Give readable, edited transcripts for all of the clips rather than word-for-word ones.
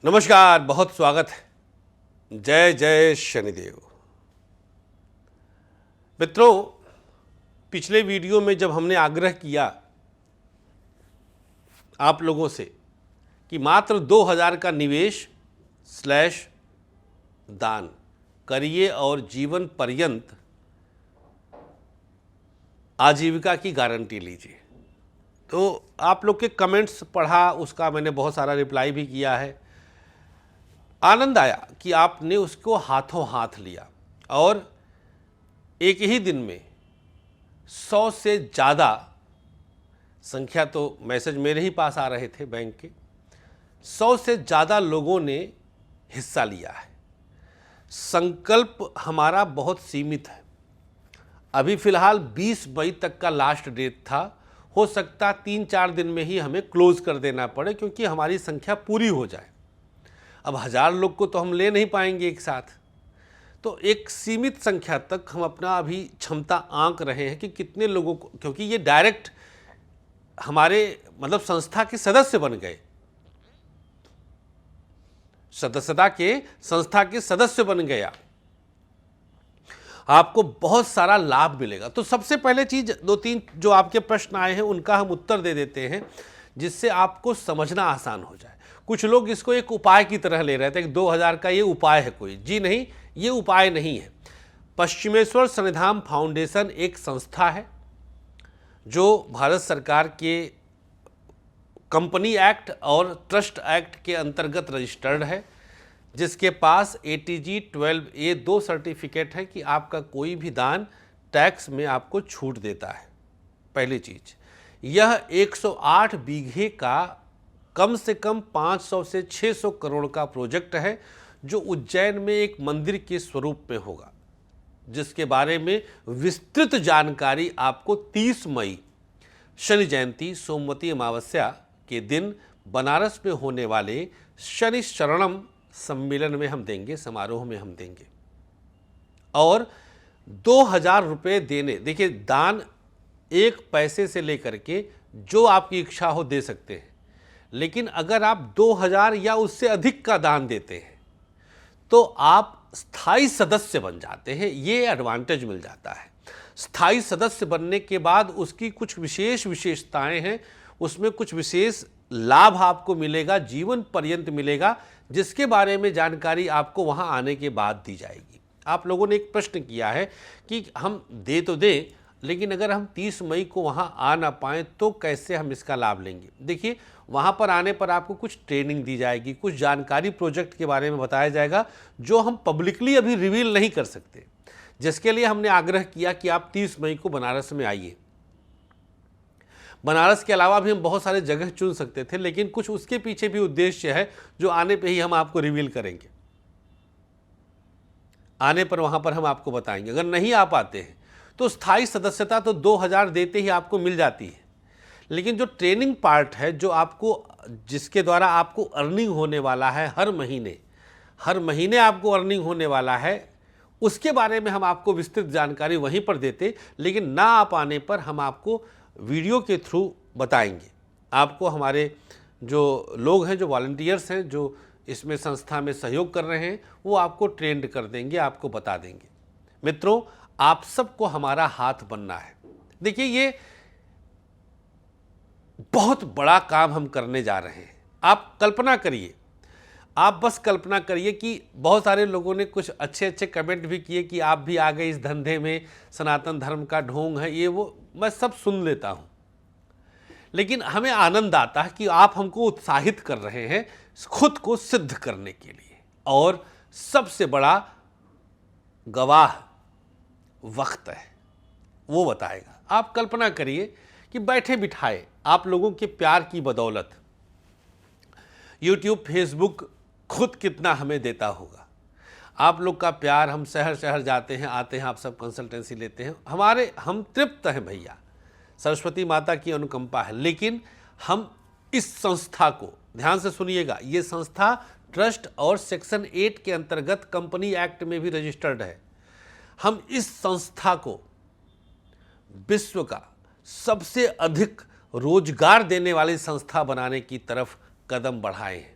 नमस्कार, बहुत स्वागत है। जय जय शनिदेव। मित्रों, पिछले वीडियो में जब हमने आग्रह किया आप लोगों से कि मात्र 2000 का निवेश स्लैश दान करिए और जीवन पर्यंत आजीविका की गारंटी लीजिए, तो आप लोग के कमेंट्स पढ़ा, उसका मैंने बहुत सारा रिप्लाई भी किया है। आनंद आया कि आपने उसको हाथों हाथ लिया और एक ही दिन में 100 से ज़्यादा संख्या, तो मैसेज मेरे ही पास आ रहे थे बैंक के, 100 से ज़्यादा लोगों ने हिस्सा लिया है। संकल्प हमारा बहुत सीमित है। अभी फ़िलहाल 20 मई तक का लास्ट डेट था। हो सकता 3-4 दिन में ही हमें क्लोज़ कर देना पड़े, क्योंकि हमारी संख्या पूरी हो जाए। अब 1000 लोग को तो हम ले नहीं पाएंगे एक साथ, तो एक सीमित संख्या तक हम अपना अभी क्षमता आंक रहे हैं कि कितने लोगों को, क्योंकि ये डायरेक्ट हमारे मतलब संस्था के सदस्य बन गए, सदस्यता के संस्था के सदस्य बन गया, आपको बहुत सारा लाभ मिलेगा। तो सबसे पहले चीज़ 2-3 जो आपके प्रश्न आए हैं उनका हम उत्तर दे देते हैं, जिससे आपको समझना आसान हो जाए। कुछ लोग इसको एक उपाय की तरह ले रहे थे कि 2000 का ये उपाय है कोई। जी नहीं, ये उपाय नहीं है। पश्चिमेश्वर शनिधाम फाउंडेशन एक संस्था है जो भारत सरकार के कंपनी एक्ट और ट्रस्ट एक्ट के अंतर्गत रजिस्टर्ड है, जिसके पास ATG 12A 2 सर्टिफिकेट है कि आपका कोई भी दान टैक्स में आपको छूट देता है। पहली चीज़, यह 108 बीघे का कम से कम 500 से 600 करोड़ का प्रोजेक्ट है, जो उज्जैन में एक मंदिर के स्वरूप में होगा, जिसके बारे में विस्तृत जानकारी आपको 30 मई शनि जयंती सोमवती अमावस्या के दिन बनारस में होने वाले शनि शरणम सम्मेलन में हम देंगे, समारोह में हम देंगे। और 2000 रुपये देने, देखिए दान 1 पैसे से लेकर के जो आपकी इच्छा हो दे सकते हैं, लेकिन अगर आप 2000 या उससे अधिक का दान देते हैं तो आप स्थायी सदस्य बन जाते हैं। ये एडवांटेज मिल जाता है। स्थायी सदस्य बनने के बाद उसकी कुछ विशेषताएं हैं, उसमें कुछ विशेष लाभ आपको मिलेगा, जीवन पर्यंत मिलेगा, जिसके बारे में जानकारी आपको वहां आने के बाद दी जाएगी। आप लोगों ने एक प्रश्न किया है कि हम दे तो दें, लेकिन अगर हम 30 मई को वहां आ ना पाएँ तो कैसे हम इसका लाभ लेंगे। देखिए, वहां पर आने पर आपको कुछ ट्रेनिंग दी जाएगी, कुछ जानकारी प्रोजेक्ट के बारे में बताया जाएगा, जो हम पब्लिकली अभी रिवील नहीं कर सकते, जिसके लिए हमने आग्रह किया कि आप 30 मई को बनारस में आइए। बनारस के अलावा भी हम बहुत सारे जगह चुन सकते थे, लेकिन कुछ उसके पीछे भी उद्देश्य है जो आने पे ही हम आपको रिवील करेंगे। आने पर वहां पर हम आपको बताएंगे। अगर नहीं आ पाते हैं तो स्थायी सदस्यता तो 2000 देते ही आपको मिल जाती है, लेकिन जो ट्रेनिंग पार्ट है, जो आपको, जिसके द्वारा आपको अर्निंग होने वाला है, हर महीने आपको अर्निंग होने वाला है, उसके बारे में हम आपको विस्तृत जानकारी वहीं पर देते, लेकिन ना आ पाने पर हम आपको वीडियो के थ्रू बताएंगे। आपको हमारे जो लोग हैं, जो वॉलंटियर्स हैं, जो इसमें संस्था में सहयोग कर रहे हैं, वो आपको ट्रेंड कर देंगे, आपको बता देंगे। मित्रों, आप सबको हमारा हाथ बनना है। देखिए, ये बहुत बड़ा काम हम करने जा रहे हैं। आप कल्पना करिए, आप बस कल्पना करिए कि बहुत सारे लोगों ने कुछ अच्छे अच्छे कमेंट भी किए कि आप भी आ गए इस धंधे में, सनातन धर्म का ढोंग है, ये वो, मैं सब सुन लेता हूँ, लेकिन हमें आनंद आता है कि आप हमको उत्साहित कर रहे हैं खुद को सिद्ध करने के लिए। और सबसे बड़ा गवाह वक्त है, वो बताएगा। आप कल्पना करिए कि बैठे बिठाए आप लोगों के प्यार की बदौलत YouTube, Facebook खुद कितना हमें देता होगा। आप लोग का प्यार, हम शहर शहर जाते हैं, आते हैं, आप सब कंसल्टेंसी लेते हैं, हम तृप्त हैं भैया, सरस्वती माता की अनुकंपा है। लेकिन हम इस संस्था को, ध्यान से सुनिएगा, ये संस्था ट्रस्ट और सेक्शन 8 के अंतर्गत कंपनी एक्ट में भी रजिस्टर्ड है। हम इस संस्था को विश्व का सबसे अधिक रोजगार देने वाली संस्था बनाने की तरफ कदम बढ़ाए हैं।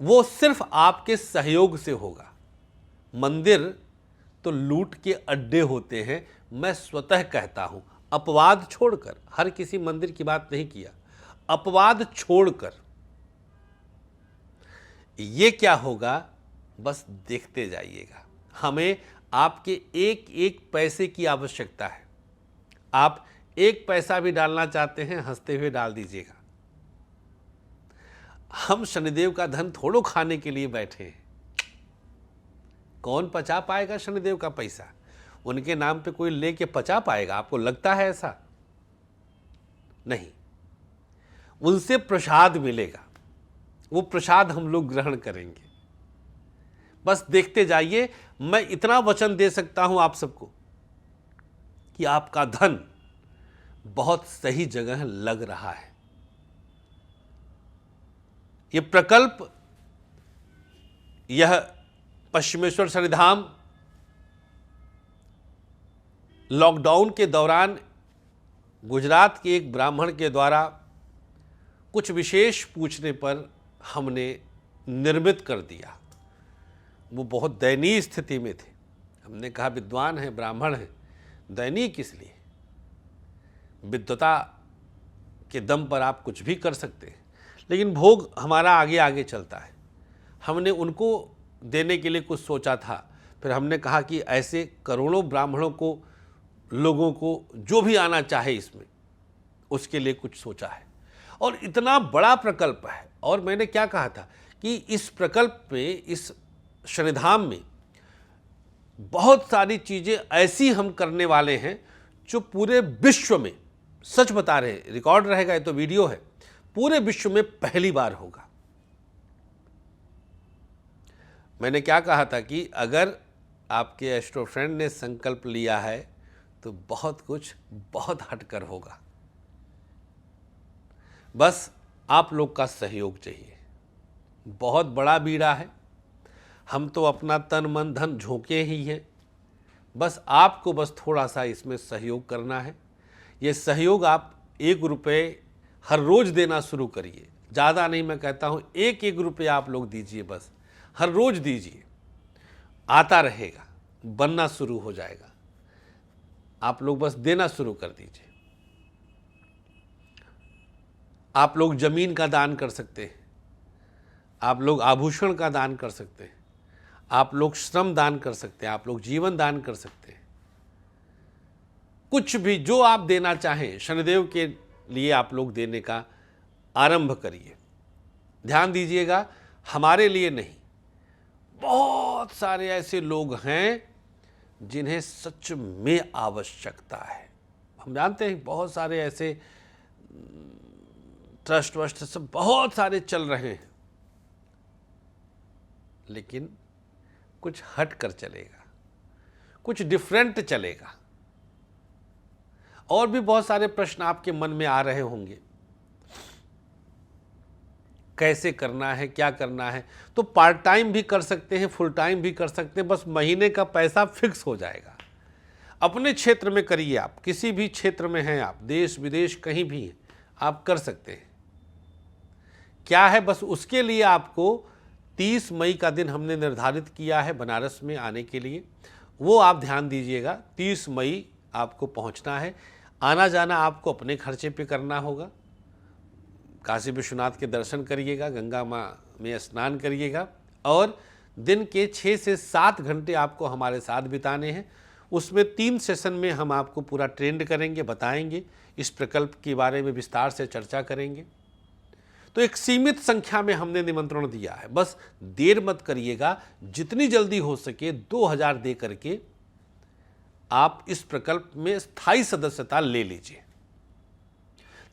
वो सिर्फ आपके सहयोग से होगा। मंदिर तो लूट के अड्डे होते हैं, मैं स्वतः कहता हूं, अपवाद छोड़कर। हर किसी मंदिर की बात नहीं किया, अपवाद छोड़कर। ये क्या होगा बस देखते जाइएगा। हमें आपके एक एक पैसे की आवश्यकता है। आप एक पैसा भी डालना चाहते हैं, हंसते हुए डाल दीजिएगा। हम शनिदेव का धन थोड़ो खाने के लिए बैठे हैं। कौन पचा पाएगा शनिदेव का पैसा? उनके नाम पे कोई लेके पचा पाएगा? आपको लगता है ऐसा? नहीं, उनसे प्रसाद मिलेगा, वो प्रसाद हम लोग ग्रहण करेंगे। बस देखते जाइए। मैं इतना वचन दे सकता हूं आप सबको कि आपका धन बहुत सही जगह लग रहा है। ये प्रकल्प, यह पश्चिमेश्वर शनिधाम लॉकडाउन के दौरान गुजरात के एक ब्राह्मण के द्वारा कुछ विशेष पूछने पर हमने निर्मित कर दिया। वो बहुत दयनीय स्थिति में थे। हमने कहा विद्वान हैं, ब्राह्मण हैं, दयनीय किस लिए? विद्वता के दम पर आप कुछ भी कर सकते हैं, लेकिन भोग हमारा आगे आगे चलता है। हमने उनको देने के लिए कुछ सोचा था, फिर हमने कहा कि ऐसे करोड़ों ब्राह्मणों को, लोगों को जो भी आना चाहे इसमें, उसके लिए कुछ सोचा है। और इतना बड़ा प्रकल्प है। और मैंने क्या कहा था कि इस प्रकल्प में, इस शनिधाम में बहुत सारी चीज़ें ऐसी हम करने वाले हैं जो पूरे विश्व में, सच बता रहे हैं, रिकॉर्ड रहेगा, ये तो वीडियो है, पूरे विश्व में पहली बार होगा। मैंने क्या कहा था कि अगर आपके एस्ट्रो फ्रेंड ने संकल्प लिया है तो बहुत कुछ बहुत हटकर होगा। बस आप लोग का सहयोग चाहिए। बहुत बड़ा बीड़ा है, हम तो अपना तन मन धन झोंके ही हैं। बस आपको बस थोड़ा सा इसमें सहयोग करना है। ये सहयोग आप 1 रुपये हर रोज़ देना शुरू करिए। ज़्यादा नहीं, मैं कहता हूँ 1-1 रुपये आप लोग दीजिए, बस हर रोज़ दीजिए। आता रहेगा, बनना शुरू हो जाएगा। आप लोग बस देना शुरू कर दीजिए। आप लोग ज़मीन का दान कर सकते हैं, आप लोग आभूषण का दान कर सकते हैं, आप लोग श्रम दान कर सकते हैं, आप लोग जीवन दान कर सकते हैं। कुछ भी जो आप देना चाहें शनिदेव के लिए आप लोग देने का आरंभ करिए। ध्यान दीजिएगा, हमारे लिए नहीं, बहुत सारे ऐसे लोग हैं जिन्हें सच में आवश्यकता है। हम जानते हैं बहुत सारे ऐसे ट्रस्ट वस्ट सब बहुत सारे चल रहे हैं, लेकिन कुछ हट कर चलेगा, कुछ डिफरेंट चलेगा। और भी बहुत सारे प्रश्न आपके मन में आ रहे होंगे, कैसे करना है, क्या करना है। तो पार्ट टाइम भी कर सकते हैं, फुल टाइम भी कर सकते हैं, बस महीने का पैसा फिक्स हो जाएगा। अपने क्षेत्र में करिए, आप किसी भी क्षेत्र में हैं, आप देश विदेश कहीं भी हैं, आप कर सकते हैं। क्या है, बस उसके लिए आपको 30 मई का दिन हमने निर्धारित किया है बनारस में आने के लिए। वो आप ध्यान दीजिएगा, 30 मई आपको पहुंचना है। आना जाना आपको अपने खर्चे पे करना होगा। काशी विश्वनाथ के दर्शन करिएगा, गंगा माँ में स्नान करिएगा, और दिन के 6 से 7 घंटे आपको हमारे साथ बिताने हैं। उसमें 3 सेशन में हम आपको पूरा ट्रेंड करेंगे, बताएंगे, इस प्रकल्प के बारे में विस्तार से चर्चा करेंगे। तो एक सीमित संख्या में हमने निमंत्रण दिया है, बस देर मत करिएगा। जितनी जल्दी हो सके 2000 दे करके आप इस प्रकल्प में स्थायी सदस्यता ले लीजिए।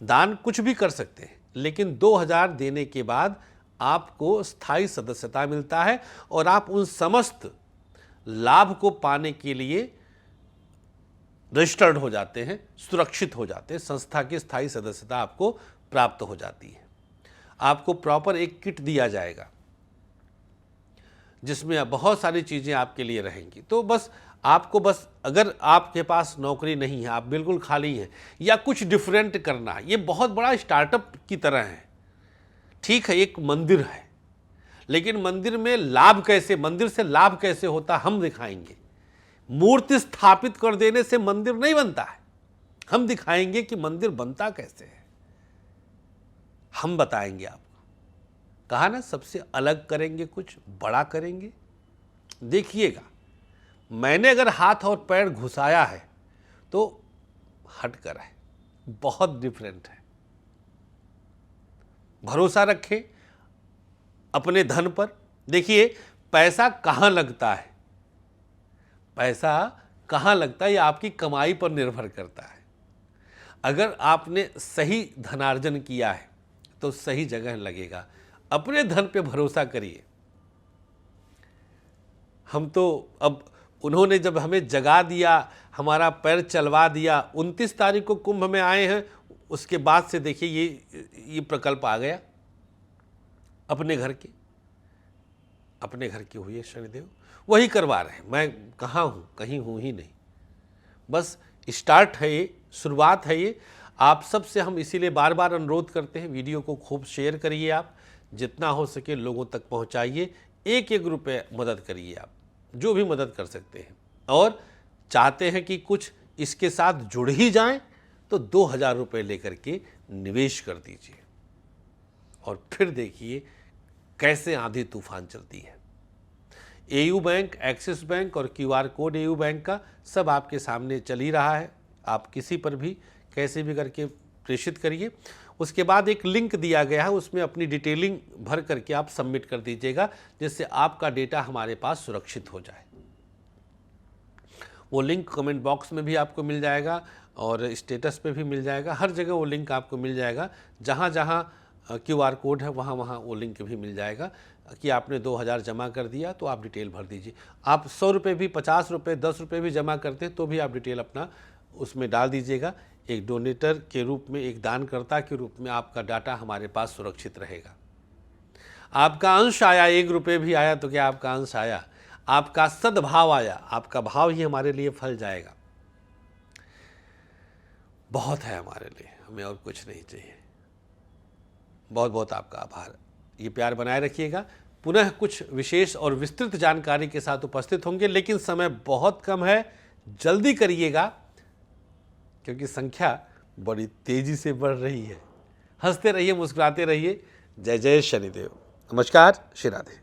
दान कुछ भी कर सकते हैं, लेकिन 2000 देने के बाद आपको स्थायी सदस्यता मिलता है और आप उन समस्त लाभ को पाने के लिए रजिस्टर्ड हो जाते हैं, सुरक्षित हो जाते हैं। संस्था की स्थायी सदस्यता आपको प्राप्त हो जाती है। आपको प्रॉपर एक किट दिया जाएगा जिसमें बहुत सारी चीज़ें आपके लिए रहेंगी। तो बस आपको, बस अगर आपके पास नौकरी नहीं है, आप बिल्कुल खाली हैं, या कुछ डिफरेंट करना है, ये बहुत बड़ा स्टार्टअप की तरह है। ठीक है, एक मंदिर है, लेकिन मंदिर में लाभ कैसे, मंदिर से लाभ कैसे होता हम दिखाएंगे। मूर्ति स्थापित कर देने से मंदिर नहीं बनता है, हम दिखाएंगे कि मंदिर बनता कैसे है, हम बताएंगे आपको। कहा ना, सबसे अलग करेंगे, कुछ बड़ा करेंगे। देखिएगा, मैंने अगर हाथ और पैर घुसाया है तो हटकर है, बहुत डिफरेंट है। भरोसा रखें अपने धन पर। देखिए, पैसा कहाँ लगता है, पैसा कहाँ लगता है ये आपकी कमाई पर निर्भर करता है। अगर आपने सही धनार्जन किया है तो सही जगह लगेगा। अपने धन पे भरोसा करिए। हम तो अब, उन्होंने जब हमें जगा दिया, हमारा पैर चलवा दिया, 29 तारीख को कुंभ में आए हैं, उसके बाद से देखिए ये प्रकल्प आ गया। अपने घर के हुए शनिदेव, वही करवा रहे हैं। मैं कहाँ हूँ, कहीं हूँ ही नहीं, बस स्टार्ट है ये, शुरुआत है ये। आप सब से हम इसीलिए बार बार अनुरोध करते हैं, वीडियो को खूब शेयर करिए, आप जितना हो सके लोगों तक पहुँचाइए। 1-1 रुपये मदद करिए, आप जो भी मदद कर सकते हैं। और चाहते हैं कि कुछ इसके साथ जुड़ ही जाएं तो 2000 रुपये लेकर के निवेश कर दीजिए, और फिर देखिए कैसे आंधी तूफान चलती है। एयू बैंक, एक्सिस बैंक और QR कोड एयू बैंक का सब आपके सामने चल ही रहा है। आप किसी पर भी कैसे भी करके प्रेषित करिए। उसके बाद एक लिंक दिया गया है, उसमें अपनी डिटेलिंग भर करके आप सबमिट कर दीजिएगा, जिससे आपका डेटा हमारे पास सुरक्षित हो जाए। वो लिंक कमेंट बॉक्स में भी आपको मिल जाएगा और स्टेटस पे भी मिल जाएगा, हर जगह वो लिंक आपको मिल जाएगा। जहाँ जहाँ QR कोड है वहाँ वहाँ वो लिंक भी मिल जाएगा कि आपने 2000 जमा कर दिया तो आप डिटेल भर दीजिए। आप 100 रुपये भी, 50 रुपये, 10 रुपये भी जमा करते हैं तो भी आप डिटेल अपना उसमें डाल दीजिएगा। एक डोनेटर के रूप में, एक दानकर्ता के रूप में आपका डाटा हमारे पास सुरक्षित रहेगा। आपका अंश आया, 1 रुपये भी आया तो क्या आपका अंश आया, आपका सद्भाव आया, आपका भाव ही हमारे लिए फल जाएगा। बहुत है हमारे लिए, हमें और कुछ नहीं चाहिए। बहुत बहुत आपका आभार। ये प्यार बनाए रखिएगा। पुनः कुछ विशेष और विस्तृत जानकारी के साथ उपस्थित होंगे, लेकिन समय बहुत कम है, जल्दी करिएगा क्योंकि संख्या बड़ी तेजी से बढ़ रही है। हंसते रहिए, मुस्कुराते रहिए। जय जय शनिदेव। नमस्कार, श्री राधे।